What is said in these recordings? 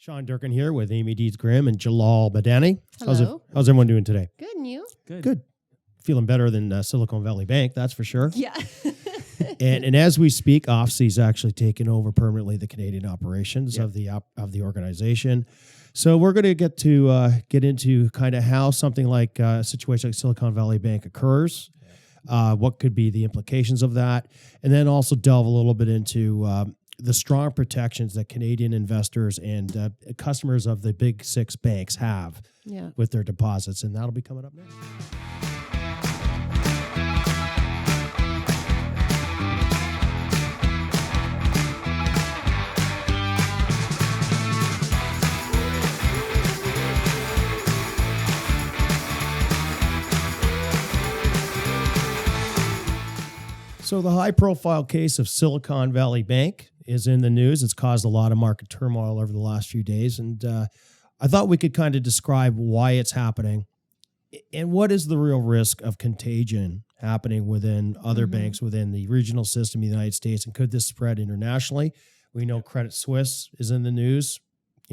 Sean Durkin here with Amy Deeds Grimm and Jalal Badani. Hello. How's everyone doing today? Good, and you? Good. Feeling better than Silicon Valley Bank, that's for sure. Yeah. And as we speak, OFC's actually taken over permanently the Canadian operations of the organization. So we're going to get into kind of how something like a situation like Silicon Valley Bank occurs, what could be the implications of that, and then also delve a little bit into the strong protections that Canadian investors and customers of the big six banks have with their deposits. And that'll be coming up next. So the high-profile case of Silicon Valley Bank is in the news. It's caused a lot of market turmoil over the last few days, and I thought we could kind of describe why it's happening and what is the real risk of contagion happening within other banks within the regional system in the United States, and could this spread internationally? We know Credit Suisse is in the news,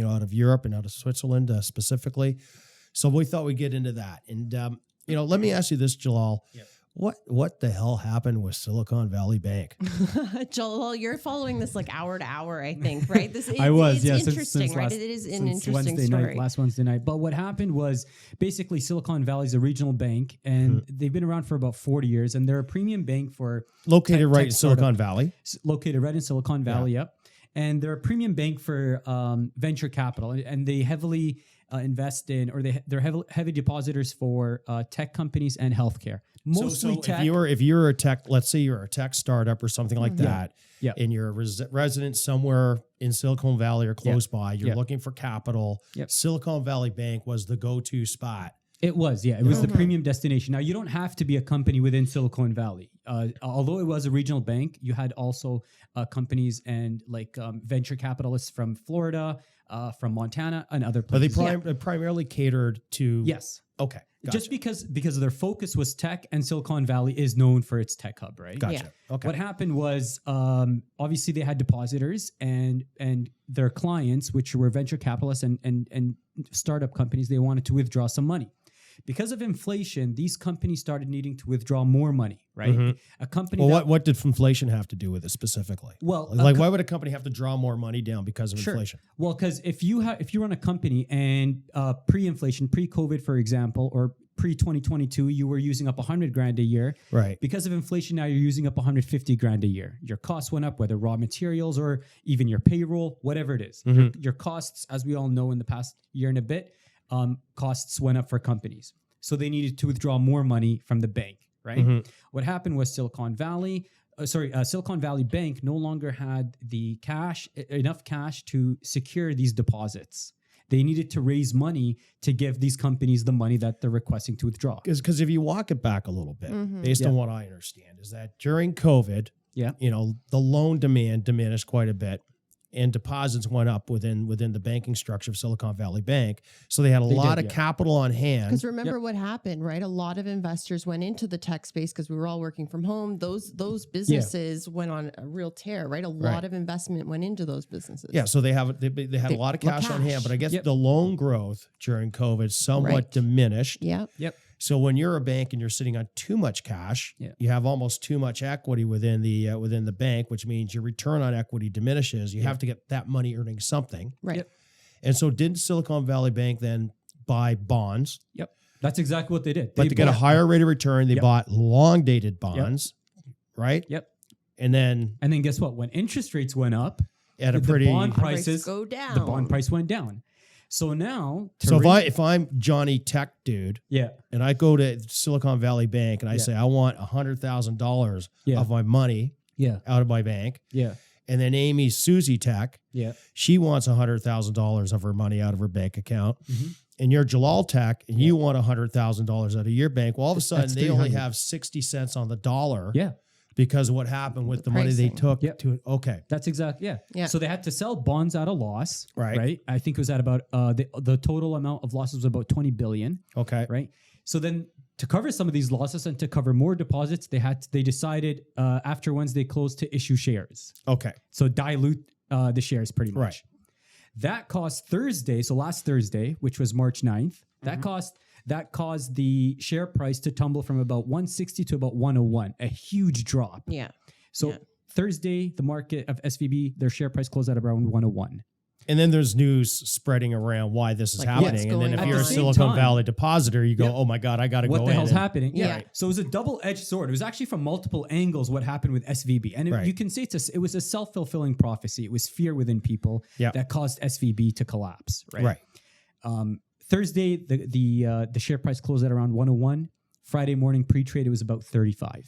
out of Europe and out of Switzerland specifically. So we thought we'd get into that. And, let me ask you this, Jalal. Yep. What the hell happened with Silicon Valley Bank? Joel, you're following this like hour to hour, I think, right? It's interesting, since right? Last, it is an interesting story. Last Wednesday night. But what happened was basically Silicon Valley is a regional bank, and they've been around for about 40 years, and they're a premium bank for located right in Silicon Valley. Located right in Silicon Valley, yep. And they're a premium bank for venture capital, and they heavily invest in, or they're heavy depositors for tech companies and healthcare. Mostly so tech. if you're a tech, let's say you're a tech startup or something like that, and you're a resident somewhere in Silicon Valley or close by, you're looking for capital. Silicon Valley Bank was the go-to spot. It was, it was the premium destination. Now, you don't have to be a company within Silicon Valley. Although it was a regional bank, you had also companies and venture capitalists from Florida, from Montana, and other places. But they primarily catered to... Yes. Okay. Gotcha. Just because their focus was tech, and Silicon Valley is known for its tech hub, right? Gotcha. Yeah. Okay. What happened was, obviously they had depositors and their clients, which were venture capitalists and startup companies, they wanted to withdraw some money. Because of inflation, these companies started needing to withdraw more money, right? A company. Well, what did inflation have to do with it specifically? Well, why would a company have to draw more money down because of inflation? Well, because if you run a company and pre-inflation, pre-COVID, for example, or pre-2022, you were using up $100,000 a year. Right. Because of inflation, now you're using up $150,000 a year. Your costs went up, whether raw materials or even your payroll, whatever it is. Your costs, as we all know, in the past year and a bit, costs went up for companies. So they needed to withdraw more money from the bank, right? What happened was Silicon Valley Bank no longer had the enough cash to secure these deposits. They needed to raise money to give these companies the money that they're requesting to withdraw. Because if you walk it back a little bit, based on what I understand, is that during COVID, the loan demand diminished quite a bit, and deposits went up within the banking structure of Silicon Valley Bank. So they had a lot of capital on hand. Because remember what happened, right? A lot of investors went into the tech space because we were all working from home. Those businesses went on a real tear, right? A lot of investment went into those businesses. Yeah, so they had a lot of cash on hand, but I guess the loan growth during COVID somewhat diminished. Yep. So when you're a bank and you're sitting on too much cash, you have almost too much equity within the bank, which means your return on equity diminishes. You have to get that money earning something. Right. Yep. And so didn't Silicon Valley Bank then buy bonds? Yep. That's exactly what they did. But to get a higher rate of return, they bought long-dated bonds, right? Yep. And then guess what? When interest rates went up, at the bond prices go down. The bond price went down. So now, if I'm Johnny Tech dude, and I go to Silicon Valley Bank and I say I want $100,000 of my money out of my bank, and then Amy Susie Tech, she wants $100,000 of her money out of her bank account, and you're Jalal Tech and you want $100,000 out of your bank. Well, all of a sudden they only have 60 cents on the dollar. Because of what happened with the money they took to That's exactly So they had to sell bonds at a loss, right? I think it was at about the total amount of losses was about $20 billion. Okay. Right. So then to cover some of these losses and to cover more deposits, they decided after Wednesday close to issue shares. Okay. So dilute the shares pretty much. Right. That caused Thursday, so last Thursday, which was March 9th, that caused the share price to tumble from about 160 to about 101, a huge drop. Yeah. So Thursday, the market of SVB, their share price closed at around 101. And then there's news spreading around why this is happening. And then if going you're a on? Silicon Valley depositor, you go, oh my God, I got to go in. What the hell's and- happening? Yeah. Right. So it was a double-edged sword. It was actually from multiple angles what happened with SVB. And Right. you can say it was a self-fulfilling prophecy. It was fear within people that caused SVB to collapse. Right. Thursday, the share price closed at around 101. Friday morning pre-trade, it was about 35.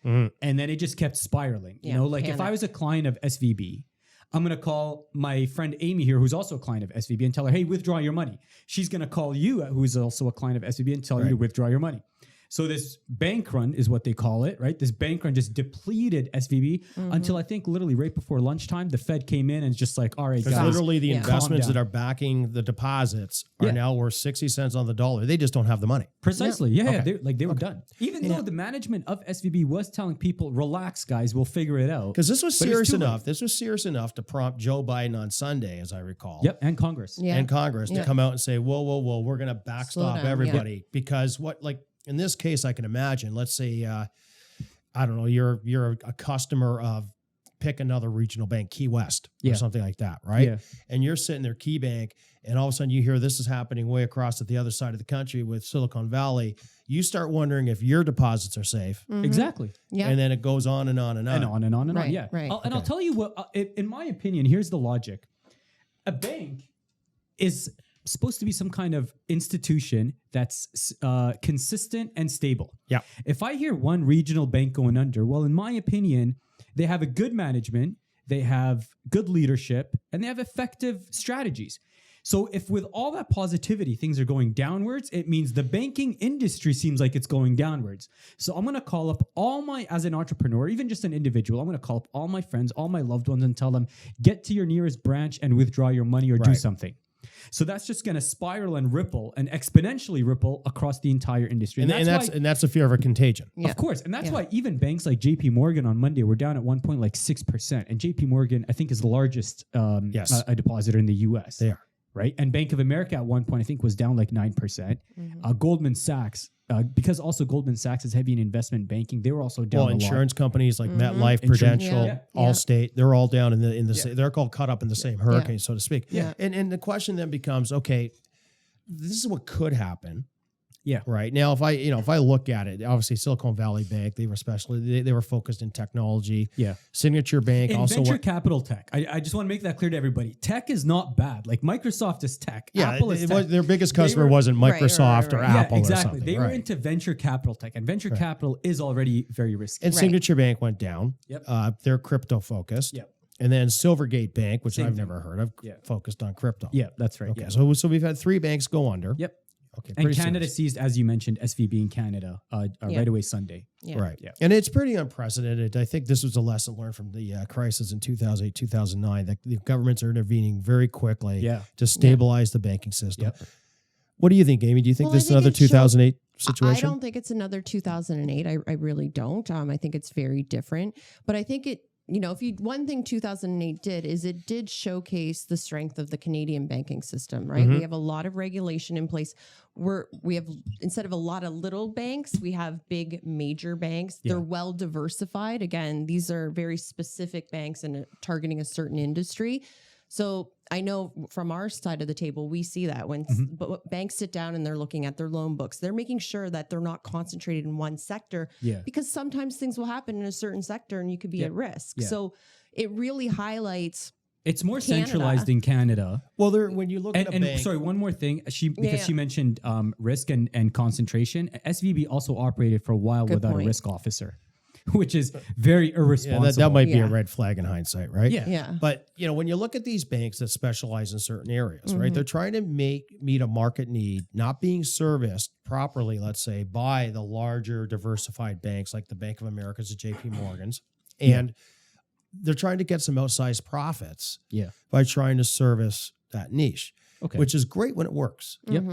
And then it just kept spiraling. You know, like if I was a client of SVB, I'm going to call my friend Amy here, who's also a client of SVB, and tell her, hey, withdraw your money. She's going to call you, who's also a client of SVB, and tell you to withdraw your money. So this bank run is what they call it, right? This bank run just depleted SVB until I think literally right before lunchtime, the Fed came in and just like, all right, Because guys. literally the investments calm that down. are backing the deposits are now worth 60 cents on the dollar. They just don't have the money. Precisely. Yeah. They were done. Even though the management of SVB was telling people, relax, guys, we'll figure it out. Because this was But it's serious too enough. This was serious enough to prompt Joe Biden on Sunday, as I recall. Yep. And Congress. And Congress to come out and say, whoa, we're going to backstop down, everybody. Because in this case, I can imagine, let's say, I don't know, you're a customer of pick another regional bank, Key West or something like that, right? Yeah. And you're sitting there, Key Bank, and all of a sudden you hear this is happening way across at the other side of the country with Silicon Valley. You start wondering if your deposits are safe. Exactly. Yeah. And then it goes on and on and on. And on and on and on. Right, Yeah. right. I'll tell you what, in my opinion, here's the logic. A bank is supposed to be some kind of institution that's consistent and stable. Yeah. If I hear one regional bank going under, well, in my opinion, they have a good management, they have good leadership, and they have effective strategies. So if with all that positivity, things are going downwards, it means the banking industry seems like it's going downwards. So I'm going to call up as an entrepreneur, even just an individual, I'm going to call up all my friends, all my loved ones and tell them, get to your nearest branch and withdraw your money or do something. So that's just going to spiral and ripple and exponentially ripple across the entire industry. And that's the fear of a contagion. Of course. And that's why even banks like JP Morgan on Monday were down at one point like 6%. And JP Morgan, I think, is the largest a depositor in the US. They are. Right. And Bank of America at one point, I think, was down like 9%. Goldman Sachs, because also Goldman Sachs is heavy in investment banking, they were also down. Well, insurance companies like MetLife, Prudential, Allstate, they're all down in the they're all caught up in the same hurricane, so to speak. Yeah. And the question then becomes, okay, this is what could happen. Yeah. Right. Now, if I look at it, obviously Silicon Valley Bank, they were focused in technology. Yeah. Signature Bank In also venture capital tech. I just want to make that clear to everybody. Tech is not bad. Like Microsoft is tech. Yeah, Apple is tech. their biggest customer wasn't Microsoft or right. Apple Yeah, exactly. or something. They were into venture capital tech, and venture capital is already very risky. And Signature Bank went down. Yep. They're crypto focused. Yep. And then Silvergate Bank, which Same I've thing. never heard of, focused on crypto. Yeah, that's right. Okay. Yeah. So we've had 3 banks go under. Yep. Okay. And pretty Canada serious. seized, as you mentioned, SVB in Canada right away Sunday. Yeah. Right. Yeah. And it's pretty unprecedented. I think this was a lesson learned from the crisis in 2008, 2009, that the governments are intervening very quickly to stabilize the banking system. Yep. What do you think, Amy? Do you think Well, this is another 2008 situation? I don't think it's another 2008. I really don't. I think it's very different. But I think one thing 2008 did is it did showcase the strength of the Canadian banking system, right? We have a lot of regulation in place. We have, instead of a lot of little banks, we have big major banks. They're well diversified. Again, these are very specific banks and targeting a certain industry. So I know from our side of the table, we see that when banks sit down and they're looking at their loan books, they're making sure that they're not concentrated in one sector because sometimes things will happen in a certain sector and you could be at risk. Yeah. So it really highlights. It's more Canada. centralized in Canada. Well, when you look at a bank. Sorry, one more thing. She mentioned risk and concentration. SVB also operated for a while without a risk officer, which is very irresponsible. Yeah, that might be a red flag in hindsight, right? Yeah. But when you look at these banks that specialize in certain areas, right, they're trying to meet a market need, not being serviced properly, let's say, by the larger diversified banks like the Bank of America's, the JP Morgans, and they're trying to get some outsized profits by trying to service that niche, which is great when it works. Yep.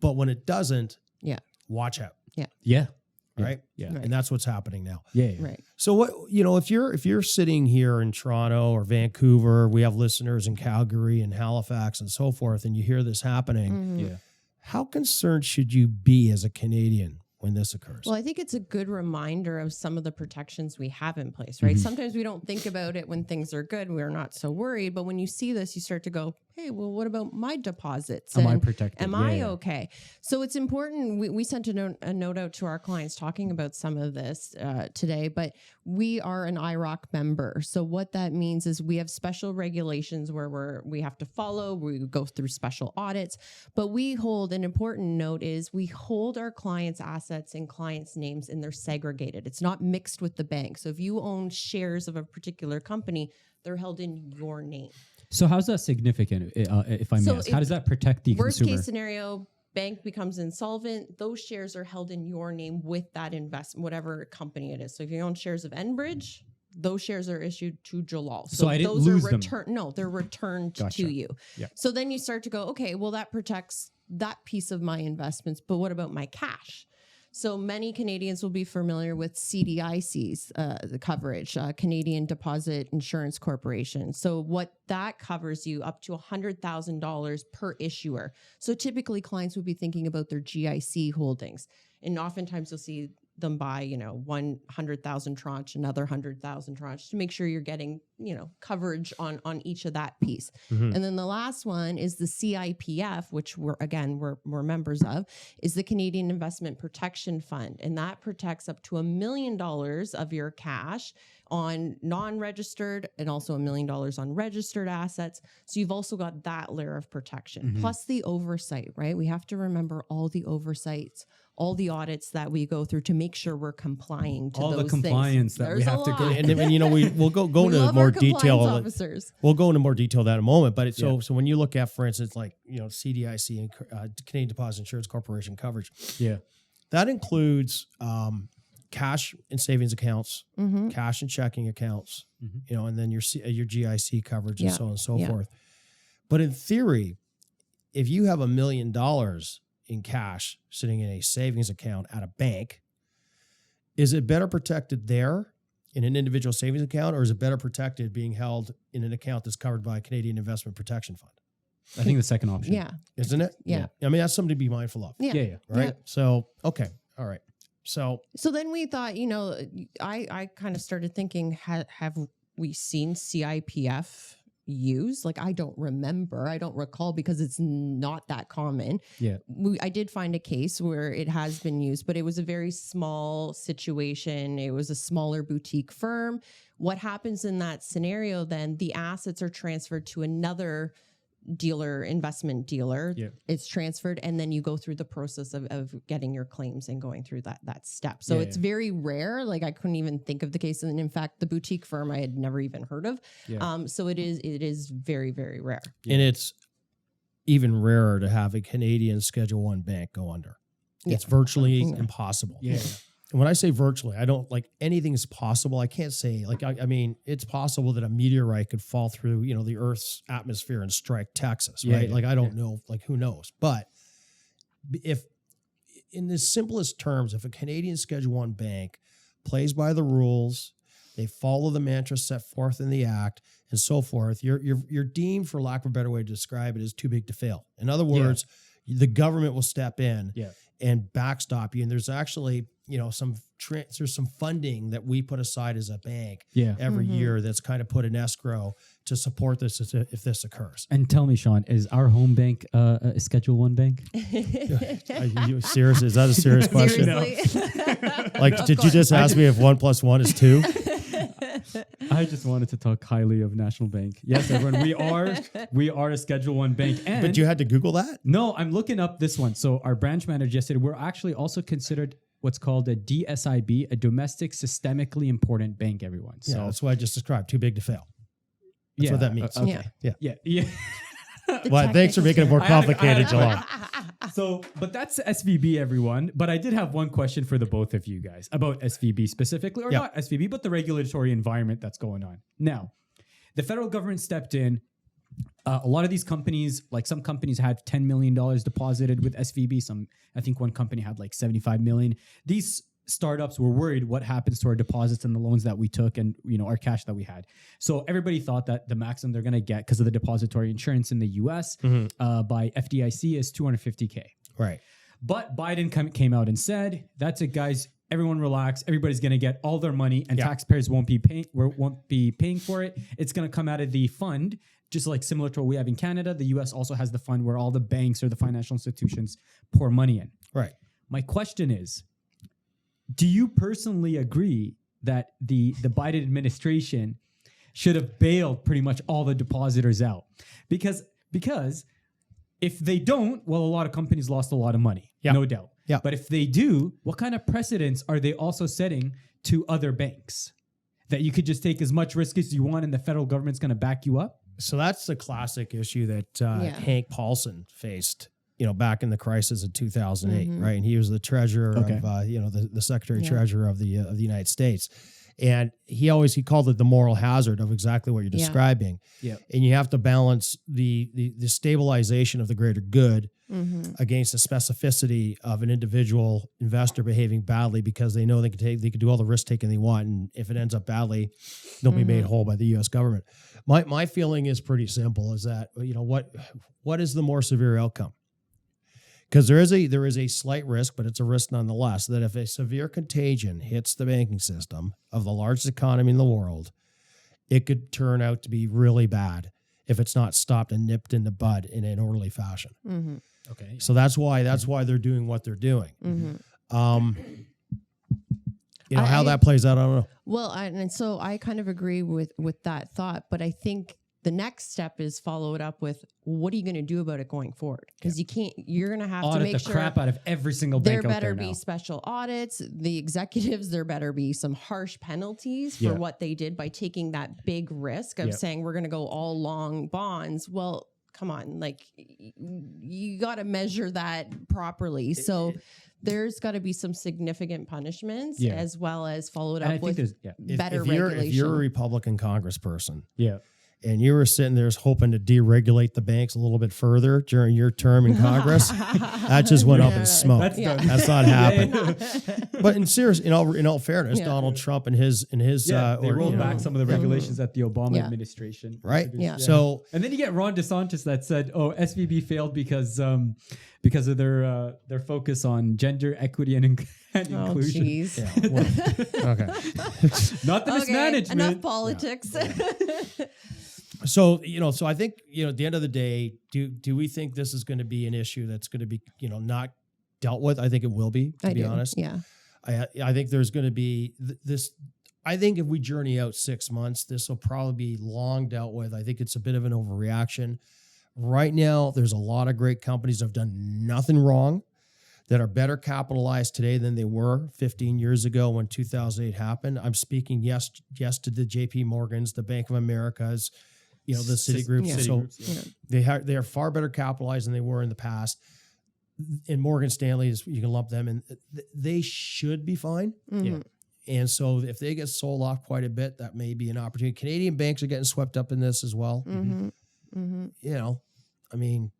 But when it doesn't, watch out. Yeah. right? Yeah. And that's what's happening now. Yeah. Right. So what, if you're sitting here in Toronto or Vancouver, we have listeners in Calgary and Halifax and so forth, and you hear this happening, Mhm. Yeah. how concerned should you be as a Canadian when this occurs? Well, I think it's a good reminder of some of the protections we have in place, right? Mhm. Sometimes we don't think about it when things are good. We're not so worried. But when you see this, you start to go, hey, well, what about my deposits? Am I And protected? am Yeah, I yeah. okay? So it's important. We sent a note out to our clients talking about some of this today, but we are an IROC member. So what that means is we have special regulations where we have to follow. We go through special audits, but we hold an important note is we hold our clients' assets in clients' names and they're segregated. It's not mixed with the bank. So if you own shares of a particular company, they're held in your name. So how's that significant, if I may So ask? How does that protect the Worst consumer? case scenario, bank becomes insolvent. Those shares are held in your name with that investment, whatever company it is. So if you own shares of Enbridge, those shares are issued to Jalal. So I didn't those lose are them. No, they're returned Gotcha. to you. Yeah. So then you start to go, okay, well, that protects that piece of my investments, but what about my cash? So many Canadians will be familiar with CDIC's, the coverage, Canadian Deposit Insurance Corporation. So what that covers you up to $100,000 per issuer. So typically clients would be thinking about their GIC holdings. And oftentimes you'll see them buy, 100,000 tranche, another 100,000 tranche to make sure you're getting, coverage on each of that piece. Mhm. And then the last one is the CIPF, which we're members of, is the Canadian Investment Protection Fund. And that protects up to $1 million of your cash on non-registered and also $1 million on registered assets. So you've also got that layer of protection, Mhm. plus the oversight, right? We have to remember all the oversights, all the audits that we go through to make sure we're complying to All the those compliance things. that we There's a have to go lot. And we'll go We into love more our compliance detail. officers. We'll go into more detail that in a moment. But so when you look at, for instance, like CDIC and Canadian Deposit Insurance Corporation coverage, Yeah. that includes cash and savings accounts, Mm-hmm. cash and checking accounts, Mhm. and then your GIC coverage and Yeah. so on and so Yeah. forth. But in theory, if you have $1 million in cash sitting in a savings account at a bank, is it better protected there in an individual savings account, or is it better protected being held in an account that's covered by a Canadian Investment Protection Fund? I think the second option. Yeah. Isn't it? Yeah. I mean, that's something to be mindful of, Yeah. Yeah. right? Yeah. So, okay. All right. So, So then we thought, I kind of started thinking, have we seen CIPF used? Like, I don't recall because it's not that common. Yeah. I did find a case where it has been used, but it was a very small situation. It was a smaller boutique firm. What happens in that scenario then? The assets are transferred to another investment dealer. Yeah. It's transferred, and then you go through the process of getting your claims and going through that step. So Yeah, it's very rare. Like, I couldn't even think of the case. And in fact, the boutique firm I had never even heard of. Yeah. So it is very, very rare. and it's even rarer to have a Canadian Schedule I bank go under. Yeah. It's virtually Yeah. impossible. Yeah. And when I say virtually, I don't like anything is possible. I can't say I mean, it's possible that a meteorite could fall through, the Earth's atmosphere and strike Texas, Yeah, right? yeah, Like, I don't know, like, who knows? But if in the simplest terms, if a Canadian Schedule I bank plays by the rules, they follow the mantra set forth in the act and so forth, you're deemed, for lack of a better way to describe it, as too big to fail. In other words, the government will step in Yeah. and backstop you. And there's actually, there's some funding that we put aside as a bank Yeah. every Mhm. year that's kind of put in escrow to support this if this occurs. And tell me, Sean, is our home bank a Schedule I bank? Are you serious? Is that a serious question? Seriously? Like, did you just ask me if 1 + 1 is 2? I just wanted to talk highly of National Bank. Yes, everyone, we are a Schedule I bank. And But you had to Google that? no, I'm looking up this one. So our branch manager yesterday, we're actually also considered what's called a DSIB, a domestic systemically important bank, everyone. Yeah, So that's what I just described. Too big to fail. That's what that means. Okay. Yeah. Yeah. Well, thanks for making it more I had to- complicated, Jalal. So, but that's SVB, everyone. But I did have one question for the both of you guys about SVB specifically, or Yeah. not SVB, but the regulatory environment that's going on. Now, the federal government stepped in. A lot of these companies, like some companies had $10 million deposited with SVB. I think one company had like $75 million. These startups were worried what happens to our deposits and the loans that we took and, our cash that we had. So everybody thought that the maximum they're going to get because of the depository insurance in the US by FDIC is $250K. Right. But Biden came out and said, that's it, guys. Everyone relax. Everybody's going to get all their money and taxpayers won't be paying for it. It's going to come out of the fund, just like similar to what we have in Canada. The US also has the fund where all the banks or the financial institutions pour money in. Right. My question is, do you personally agree that the Biden administration should have bailed pretty much all the depositors out? Because if they don't, well, a lot of companies lost a lot of money, no doubt. Yeah. But if they do, what kind of precedents are they also setting to other banks? That you could just take as much risk as you want and the federal government's going to back you up? So that's the classic issue that Hank Paulson faced, back in the crisis of 2008, right? And he was the treasurer of, the secretary treasurer of the United States. And he called it the moral hazard of exactly what you're describing. Yeah. And you have to balance the stabilization of the greater good against the specificity of an individual investor behaving badly because they know they can do all the risk taking they want. And if it ends up badly, they'll be made whole by the U.S. government. My feeling is pretty simple, is that, what is the more severe outcome? Because there is a slight risk, but it's a risk nonetheless, that if a severe contagion hits the banking system of the largest economy in the world, it could turn out to be really bad if it's not stopped and nipped in the bud in an orderly fashion. Mm-hmm. Okay. So that's why they're doing what they're doing. Mm-hmm. How that plays out, I don't know. Well, and so I kind of agree with that thought, but I think the next step is follow it up with, what are you going to do about it going forward? Because you're going to have to make sure crap out of every single bank there out better there be now. special audits. The executives, there better be some harsh penalties for what they did by taking that big risk of saying we're going to go all long bonds. Well, come on, like you got to measure that properly. So there's got to be some significant punishments as well as follow it up with better regulation. If you're a Republican congressperson, and you were sitting there hoping to deregulate the banks a little bit further during your term in Congress, that just went up in smoke. That's not happening. But in all fairness, Donald Trump and his they rolled back some of the regulations at the Obama administration, right? Yeah. So and then you get Ron DeSantis that said, "Oh, SVB failed because of their focus on gender equity and inclusion." Geez. Okay. Not the mismanagement. Enough politics. So I think at the end of the day, do we think this is going to be an issue that's going to be not dealt with? I think it will be. To be honest, I think there's going to be this. I think if we journey out 6 months, this will probably be long dealt with. I think it's a bit of an overreaction. Right now, there's a lot of great companies that have done nothing wrong, that are better capitalized today than they were 15 years ago when 2008 happened. I'm speaking yes to the JP Morgans, the Bank of Americas, the Citigroup. They are far better capitalized than they were in the past. And Morgan Stanley, you can lump them in. They should be fine. Mm-hmm. Yeah. And so if they get sold off quite a bit, that may be an opportunity. Canadian banks are getting swept up in this as well. Mm-hmm. Mm-hmm. I mean,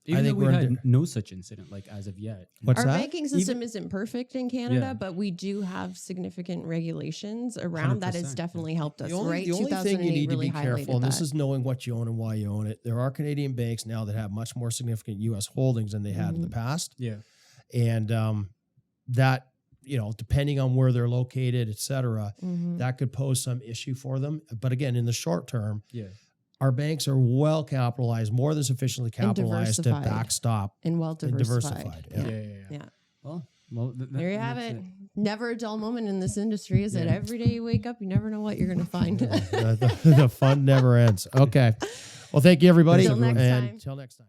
Even I think though we're we had no such incident as of yet. What's Our that? banking system isn't perfect in Canada, but we do have significant regulations around that has definitely helped us. The only thing you need to be careful, and this is knowing what you own and why you own it. There are Canadian banks now that have much more significant U.S. holdings than they had in the past. Yeah. And that, depending on where they're located, et cetera, that could pose some issue for them. But again, in the short term, our banks are well capitalized, more than sufficiently capitalized to backstop and well diversified. Yeah. Well, there you have it. Never a dull moment in this industry, is it? Every day you wake up, you never know what you're going to find. The fun never ends. Okay. Well, thank you, everybody. Until next time. Until next time.